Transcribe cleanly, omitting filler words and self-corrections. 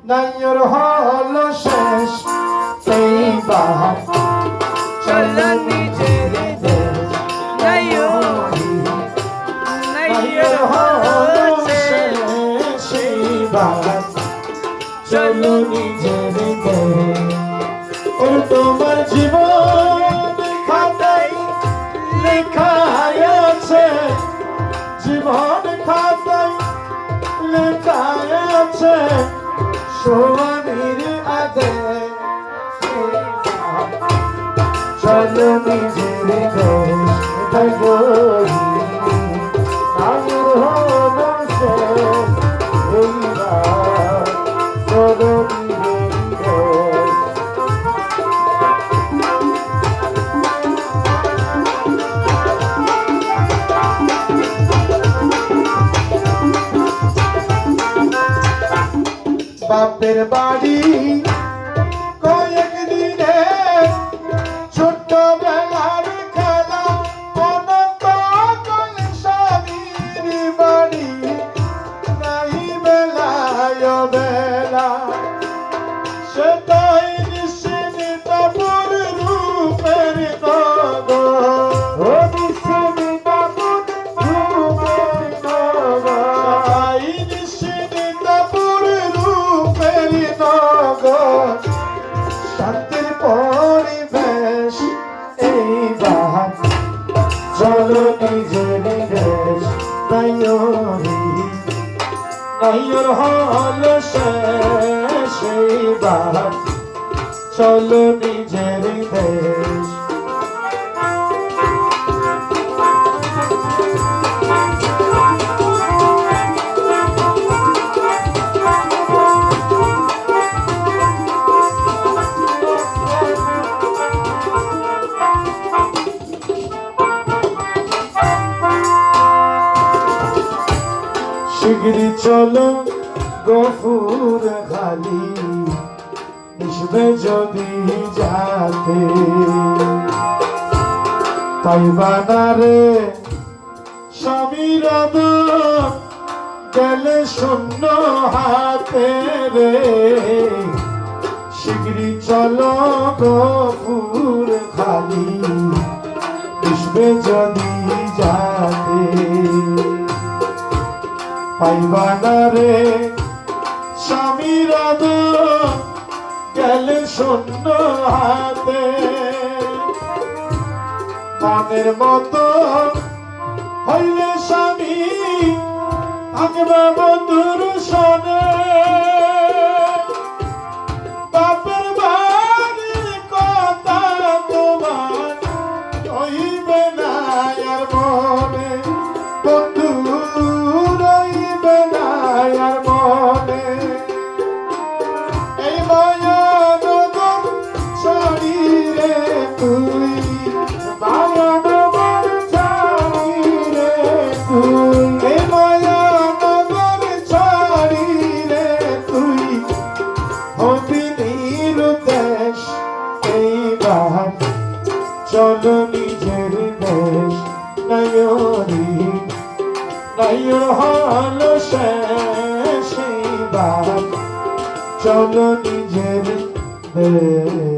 নাইর হলো শেষ এইবার চলো নিজের দেশ নাইর হলো শেষ এইবার চলো নিজের দেশ ও তোমার জীবন খাতায় লেখা আছে জীবন খাতায় লেখা আছে সোয়ানির আদেশ চলো নিজের দেশ তাই বলি নাইর হলো শেষ এইবার চলো নিজের দেশ বাপের বাড়ি কয়েক দিনে ছোট্ট বেলার খেলা অনন্ত স্বামীর বাড়ি নাই বেলায় বেলা সেটাই নিশ্চিতাপুর রূপের নগর নিশ্চিতাপুর রূপের নগর নিশ্চিতাপুর শান্তির পরিবেশ এইবার চলো নিজের দেশ নাইর হলো শেষ এইবার চলো নিজের দেশ শিগগিরি চলো গফুর খালি মিশবে যদি যাতে তাই বানারে স্বামীর গেলে শূন্য হাতে রে শিগগিরি চলো গফুর খালি মিশবে যদি যাতে পাইবানারে স্বামীর গেলে শূন্য হাতে মনের মতো হইলে স্বামী থাকবে বন্ধুর শোনে বাপের বাড়ির কথা তোমার হইবে না আর মনে বন্ধু এই মায়ানগর ছাড়িরে তুই মায়ানগর ছাড়িরে তুই এই মায়ানগর ছাড়িরে তুই হবি নিরুদ্দেশ এইবার চলো নিজের দেশ নাইর হলো শেষ এইবার চলো নিজের দেশ।